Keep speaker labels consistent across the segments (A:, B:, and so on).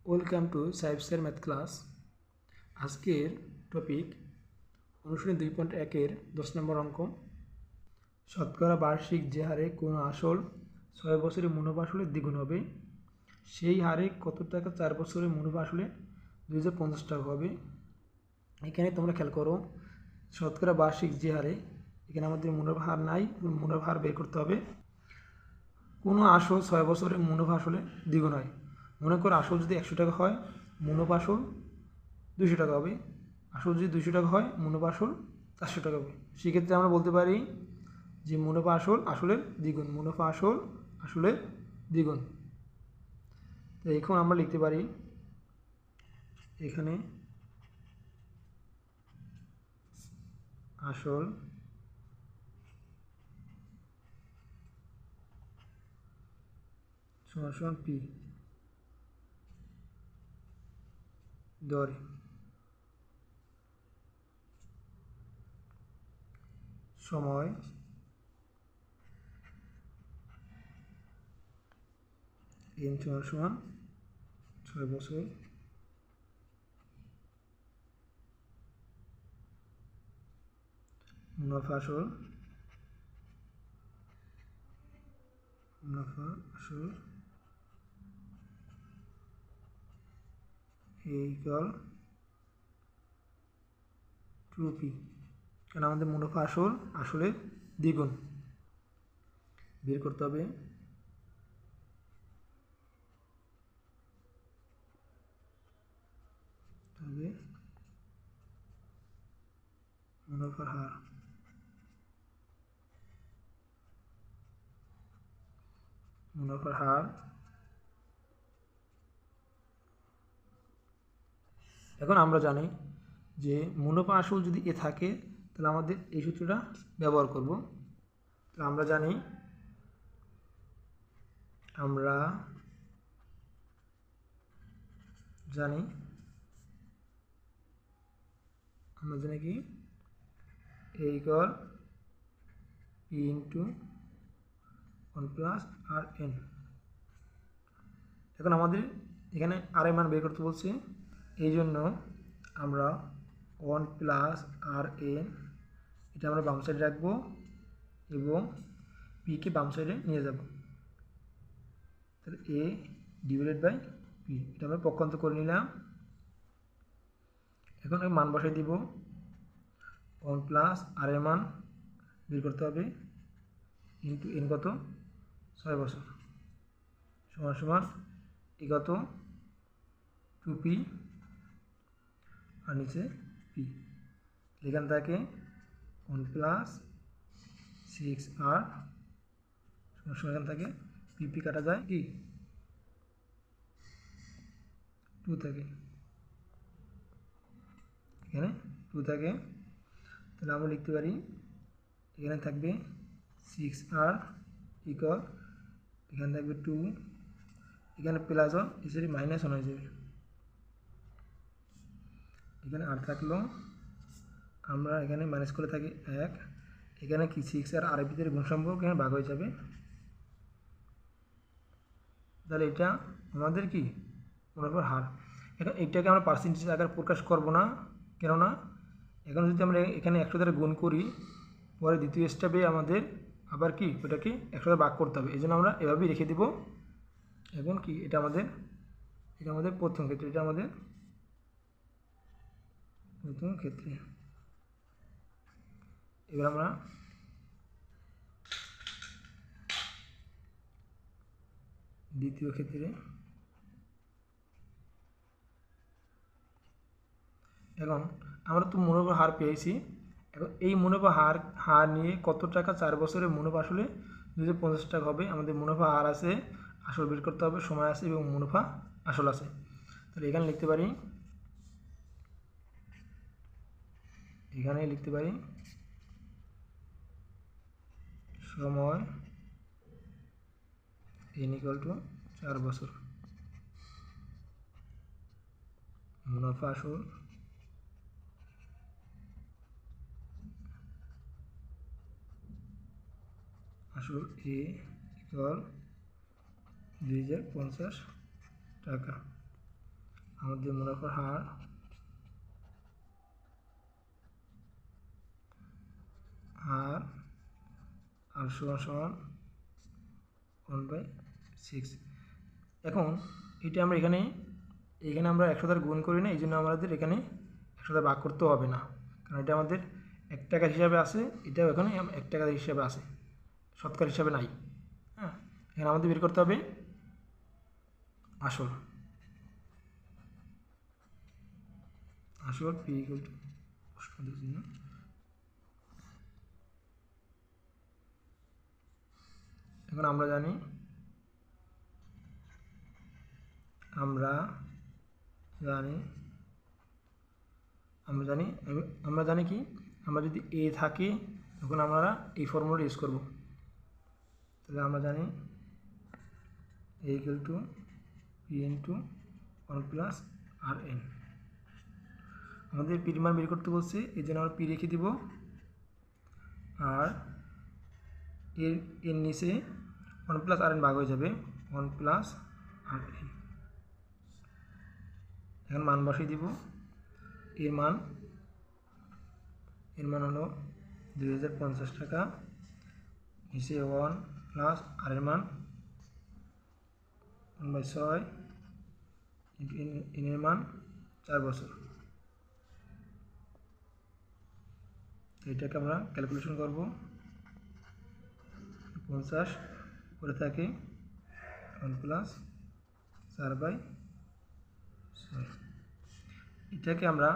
A: Welcome to সাইফসের math class. আজকের topic অনুশীলনী 2.1-এর 10 নম্বর অঙ্ক। শতকরা বার্ষিক যে হারে কোনো আসল 6 বছরে মুনাফা আসলে দ্বিগুণ হবে, সেই হারে কত টাকা 4 বছরে মুনাফা আসলে 2050 টাকা হবে। এখানে তোমরা খেয়াল করো, শতকরা বার্ষিক যে হারে, এখানে আমাদের মুনাফা হার নাই, মুনাফা হার বের করতে হবে। কোনো আসল 6 বছরে মুনাফা আসলে দ্বিগুণ হয়। মনে করো আসল যদি 100 টাকা হয়, মুনাফা আসল 200 টাকা হবে। আসল যদি 200 টাকা হয়, মুনাফা আসল 400 টাকা হবে। সেক্ষেত্রে আমরা বলতে পারি যে মুনাফা আসল আসলের দ্বিগুণ, মুনাফা আসল আসলের দ্বিগুণ। তো এখন আমরা লিখতে পারি এখানে আসল সমান পি ধরে সময় এন সমান 6 বছর, মুনাফা আসল ইকুয়াল টু পি। কারণ আমাদের মুনাফা আসল আসলে দ্বিগুণ বের করতে হবে। তবে মুনাফার হার এখন আমরা জানি যে মুনাফা আসল যদি এ থাকে, তাহলে আমাদের এই সূত্রটা ব্যবহার করব। তাহলে আমরা জানি কি এ ইকুয়াল পি ইন্টু 1 প্লাস আর এন। এখন আমাদের এখানে আর এর মান বের করতে বলছে, এই জন্য আমরা 1 প্লাস আর এন এটা আমরা বাম সাইডে রাখবো এবং পিকে বাম সাইডে নিয়ে যাব। তাহলে এ ডিভাইডেড বাই পি, এটা আমরা পক্ষান্তর করে নিলাম। এখন মান বসাই দিব, 1 প্লাস আর এর মান বের করতে হবে ইন্টু এন কত 6 বছর সমান এ কত 2p আর নিচে পি। এখান থেকে 1 প্লাস 6r এখান থেকে পিপি কাটা যায় কি 2 থেকে, এখানে 2 থাকে। তাহলে আমরা লিখতে পারি এখানে থাকবে 6r ইকুয়াল, এখানে থাকবে 2, এখানে প্লাস 1 এসে মাইনাস 1 হয়ে যাবে। এখানে আর থাকলো, আমরা এখানে মাইনাস করে থাকি 1, এখানে কি 6 আর আর এর ভিতরে গুণ সম্পর্ক এখানে ভাগ হয়ে যাবে। তাহলে এটা আমাদের কি মুনাফার হার। এখন এইটাকে আমরা পার্সেন্টেজ আকারে প্রকাশ করব না, কেননা এখন যদি আমরা এখানে 100 দ্বারা গুণ করি, পরে দ্বিতীয় স্টেপে আমাদের আবার কি ওটাকে 100 দ্বারা ভাগ করতে হবে। এই জন্য আমরা এভাবেই রেখে দেব। এখন কি এটা আমাদের প্রথম ক্ষেত্রে, এবার আমরা দ্বিতীয় ক্ষেত্রে, এখন আমরা তো মুনাফা হার পেয়েছি। এখন এই মুনাফা হার নিয়ে কত টাকা 4 বছরে মুনাফা আসলে 250 টাকা হবে। আমাদের মুনাফা হার আছে, আসল বের করতে হবে, সময় আছে এবং মুনাফা আসল আছে। তাহলে এখানে লিখতে পারি সময় n ইকুয়াল টু 4 বছর, মুনাফা আসল এ ইকুয়াল 2050 টাকা। আমাদের মুনাফার হার আর সমান 1/6। এখন এটা আমরা এখানে আমরা 100 দ্বারা গুণ করি না, এই জন্য আমাদের এখানে 100 দ্বারা ভাগ করতে হবে না, কারণ এটা আমাদের 1 টাকা হিসাবে আছে, এটাও এখানে 1 টাকা হিসাবে আছে, শতকরা হিসাবে নাই। হ্যাঁ, এখানে আমাদের বের করতে হবে আসল P equal to এখন আমরা জানি কি আমরা যদি a থাকে তখন আমরা এই ফর্মুলা ইউজ করব। তাহলে আমরা জানি a equal to p into 1 plus rn। আমাদের p এর মান বের করতে বলছে, এই জন্য আমরা p রেখে দিব, আর এর নিচে 1 plus rn ভাগ হয়ে যাবে 1 plus rn। এখন মান বসিয়ে দিব, এর মান হলো 2050 টাকা, নিচে 1 প্লাস আর এর মান 1/6, এর মান 4 বছর। এটাকে আমরা ক্যালকুলেশন করব, 50 পরে থাকে 1 প্লাস 4/6। এটাকে আমরা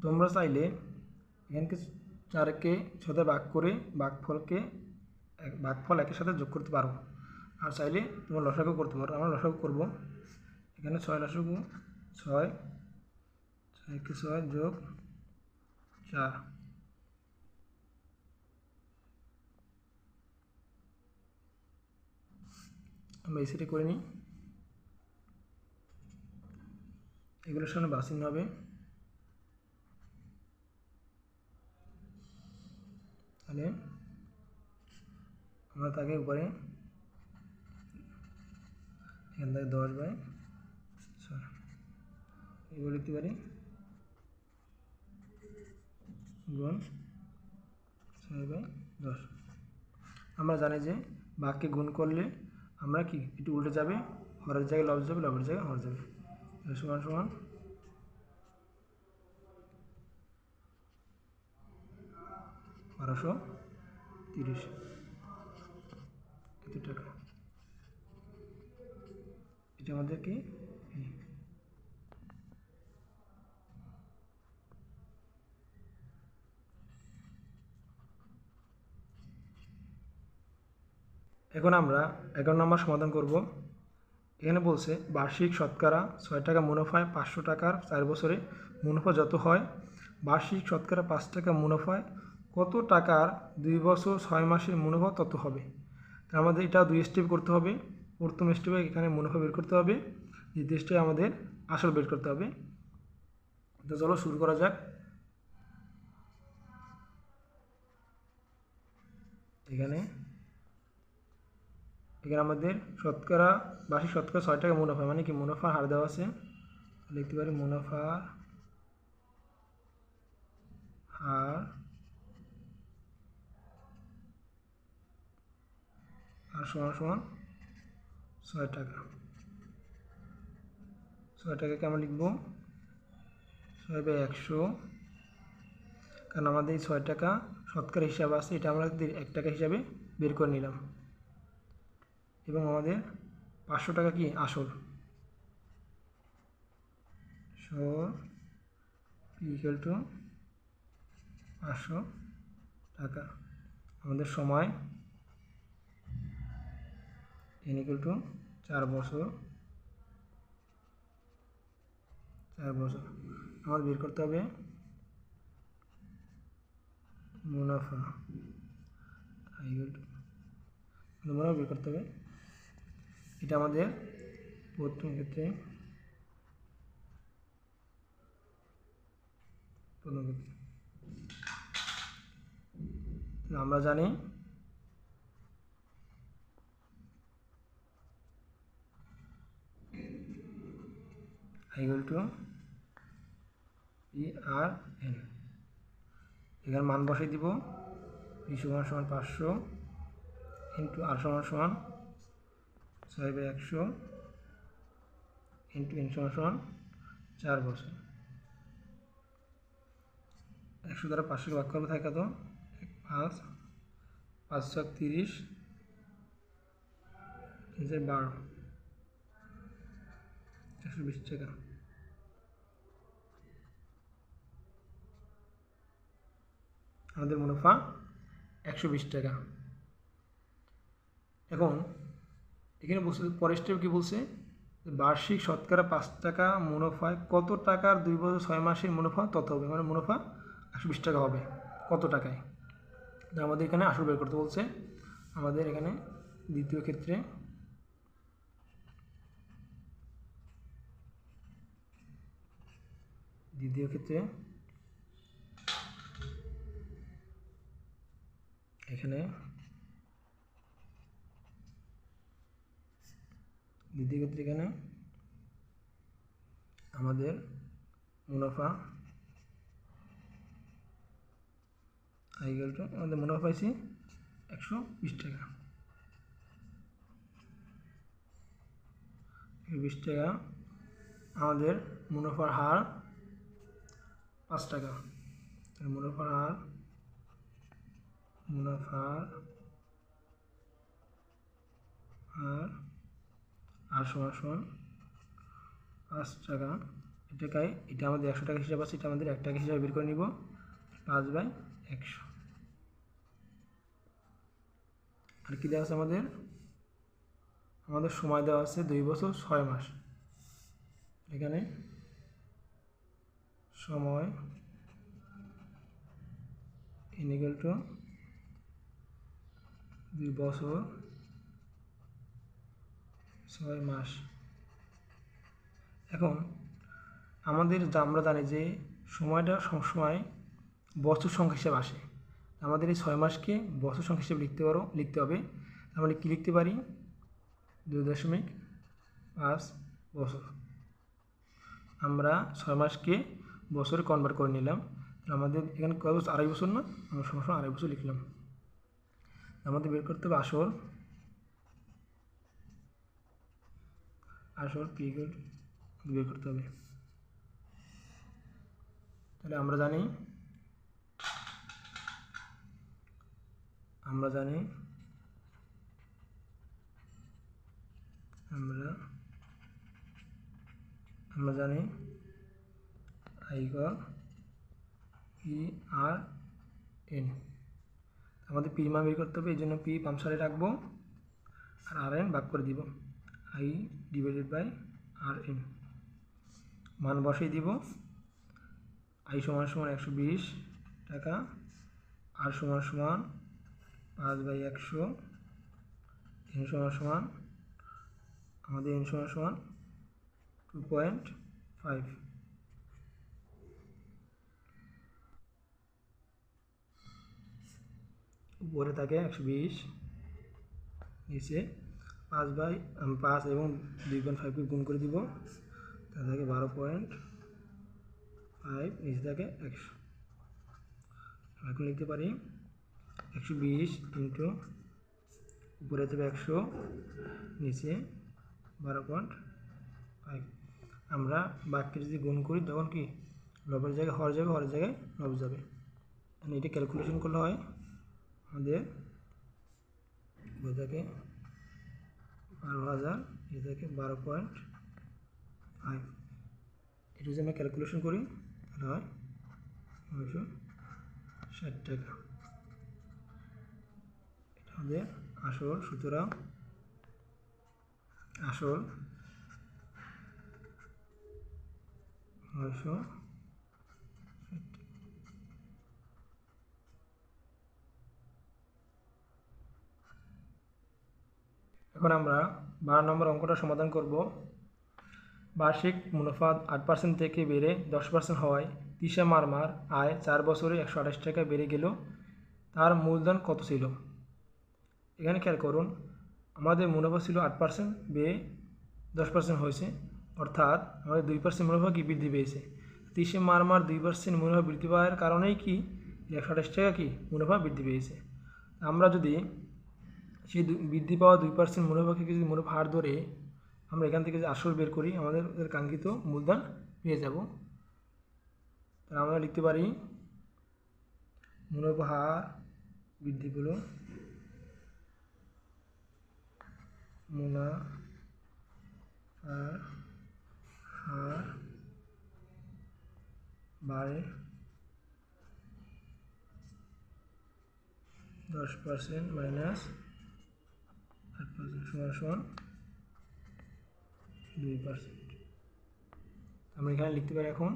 A: তোমরা চাইলে এখানকে 4কে 6 ভাগ করে ভাগফল একের সাথে যোগ করতে পারো, আর চাইলে তোমরা লসাগু করতে পারো। আমরা লসাগু করব, এখানে 6 লসাগু 6 কে 6 যোগ 4, আমরা এই সেটে করে নিই, এগুলোর সামনে বাসিন হবে। তাহলে আমরা তাকে উপরে এখান থেকে 10/6 এগুলো লিখতে পারি, গুণ 6/10। আমরা জানি যে ভাগকে গুণ করলে আমরা কি একটু উল্টে যাবে, হরের জায়গায় লব যাবে, লবের জায়গায় হর যাবে, সমান সমান 1230 এত টাকা। এটা আমাদের কি এখন আমরা 11 নম্বর সমাধান করব। এখানে বলছে বার্ষিক শতকরা 6 টাকা মুনাফায় 500 টাকার 4 বছরে মুনাফা যত হয়, বার্ষিক শতকরা 5 টাকা মুনাফায় কত টাকার 2 বছর 6 মাসের মুনাফা তত হবে। তাই আমাদের এটা 2 স্টেপ করতে হবে। প্রথম স্টেপে এখানে মুনাফা বের করতে হবে, দ্বিতীয় স্টেপে আমাদের আসল বের করতে হবে। তো চলো শুরু করা যাক। এখানে আমাদের শতকরা বার্ষিক শতকরা 6 টাকা মুনাফা, মানে কি মুনাফার হার দেওয়া আছে, লিখতে পারি মুনাফার হার সমান সমান 6 টাকা। 6 টাকাকে আমরা লিখব 6/100, কারণ আমাদের এই 6 টাকা শতকরা হিসাব আছে, এটা আমরা 1 টাকা হিসাবে বের করে নিলাম। এবং আমাদের 500 টাকা কি আসল, সো P equal to 500 টাকা। আমাদের সময় n equal to 4 বছর। আমাদের বের করতে হবে মুনাফা, বের করতে হবে। এটা আমাদের প্রথম ক্ষেত্রে আমরা জানি ইকুয়াল টু পি আর এন। এখানে মান বসাই দিব, পি সমান 500 ইন্টু আর সমান 6/100 ইন্টু এন সমান 4 বছর। 100 দ্বারা 500 ভাগ করবো, থাকে কত? 5 5 × 30 12, 120 টাকা। আমাদের মুনাফা 120 টাকা। এখন এখানে বলছে, পরের স্টেপ কি বলছে, বার্ষিক শতকরা 5 টাকা মুনাফায় কত টাকার 2 বছর 6 মাসের মুনাফা তত হবে, মানে মুনাফা 120 টাকা হবে কত টাকায়। আমাদের এখানে আসল বের করতে বলছে। আমাদের এখানে দ্বিতীয় ক্ষেত্রে এখানে আমাদের মুনাফা আমাদের মুনাফা পাইছি 120 টাকা। 20 টাকা। আমাদের মুনাফার হার 5 টাকা। মুনাফার হার সমান 5 টাকা। এটা আমাদের 100 টাকা হিসাব আছে, এটা আমাদের 1 টাকা হিসাবে বের করে নিব। 5/100। আর কি দেওয়া আছে আমাদের সময় দেওয়া আছে 2 বছর 6 মাস। এখানে সময় ইকুয়াল টু 2 বছর 6 মাস। এখন আমরা জানি যে সময়টা সবসময় বছর সংখ্যা হিসেবে আসে। আমাদের এই 6 মাসকে বছর সংখ্যা হিসেবে লিখতে হবে। আমরা কি লিখতে পারি? 2.5 বছর। আমরা 6 মাসকে বছরে কনভার্ট করে নিলাম। আমাদের এখানে কত বছর? 2.5 বছর না? আমরা সবসময় 2.5 বছর লিখলাম। আমাদের বের করতে হবে আসল পি বের করতে হবে। তাহলে আমরা জানি পি আর এন। আমাদের পি মান বের করতে হবে, এই জন্য পি বাম সাইডে রাখবো আর আর এন ভাগ করে দিব। I/R/N মান বসিয়ে দিব। I সমান 120 টাকা, আর সমান 5/100, এন সমান আমাদের এন সমান 2.5। উপরে থাকে 120, নিচে 5 এবং 2.5কে গুণ করে দিব, তাহলে থাকে 12.5, নিচে থাকে 100। এখন লিখতে পারি 120 ইন্টু উপরে যাবে 100, নিচে 12.5। আমরা বাক্যে যদি গুণ করি তখন কি লবের জায়গায় হর যাবে, হরের জায়গায় লব যাবে। এটা ক্যালকুলেশন করলে হয় আমাদের থাকে 12,000, এ থাকে 12.5। এটা যদি আমরা ক্যালকুলেশন করি তাহলে হয় 960 টাকা। এটা আমাদের আসল। সুতরাং আসল 960। এখন আমরা 12 নম্বর অঙ্কটা সমাধান করব। বার্ষিক মুনাফা 8% থেকে বেড়ে 10% হওয়ায় তিশা মারমার আয় 4 বছরে 128 টাকা বেড়ে গেল, তার মূলধন কত ছিল? এখানে খেয়াল করুন, আমাদের মুনাফা ছিল 8%, বেড়ে 10% হয়েছে। অর্থাৎ আমাদের 2% মুনাফা কি বৃদ্ধি পেয়েছে। 30 মার 2% মুনাফা বৃদ্ধি পাওয়ার কারণেই কি 128 টাকা কি মুনাফা বৃদ্ধি পেয়েছে। আমরা যদি সেই বৃদ্ধি পাওয়া 2% মুনাফাকে যদি মুনাফা হার ধরে আমরা এখান থেকে যে আসল বের করি আমাদের কাঙ্ক্ষিত মূলধন পেয়ে যাব। তাহলে আমরা লিখতে পারি মুনাফা হার বৃদ্ধি পেল, মুনাফার হার বাড়ে 10% মাইনাস 8% সমান 2%। আমরা এখানে লিখতে পারি এখন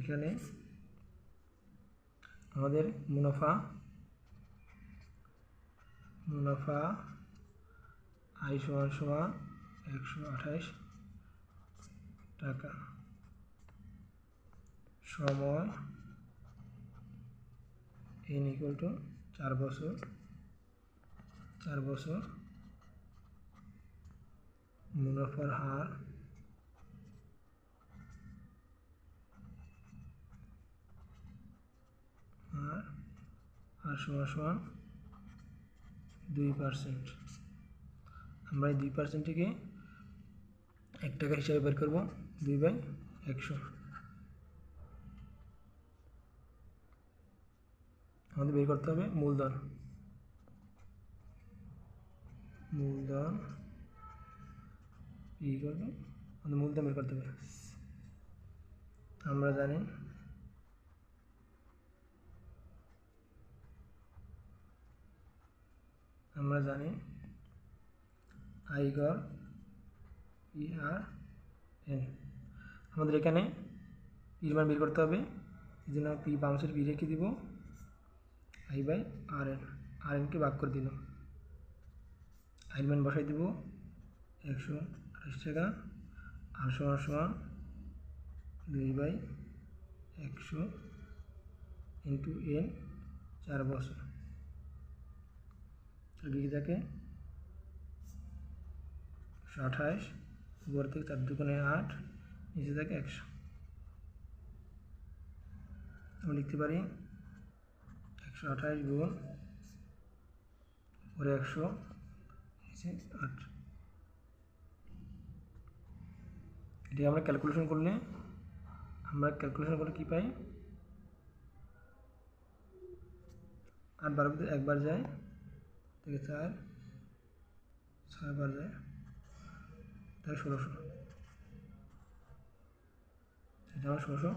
A: এখানে আমাদের মুনাফা আয় সমান 128 টাকা, সময় n = 4 বছর, মুনাফার হার সমান 2%। আমরা এই 2%টিকে 1 টাকা হিসাবে বের করব, 2/100। আমাদের বের করতে হবে মূলধন আমাদের মূলধন বের করতে হবে। আমরা জানি আয় গড় ERN। আমাদের এখানে পির মান বের করতে হবে, এই জন্য পি বাউন্সের পি রেখে দিব, I/RN, RN-কে ভাগ করে দিলাম, আয়ের মান বসাই দিব 128 টাকা, আর সমান 2/100 ইন্টু n 4 বছর। লিখে থাকে 128, উপর থেকে 4 দুগুণে 8, নিচে থাকে 100। আমরা লিখতে পারি 128 গুণ উপরে 100 নিচে 8। এটি আমরা ক্যালকুলেশন করলে কি পাই, 8 বার একবার যায় থেকে 4, 6 বার যায় তাই 1600, এটা আমার 1600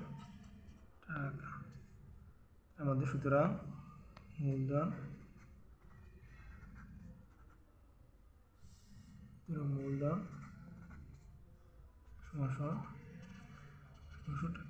A: টাকা। আমাদের সুতরাং মূলধন সমান 1600 টাকা।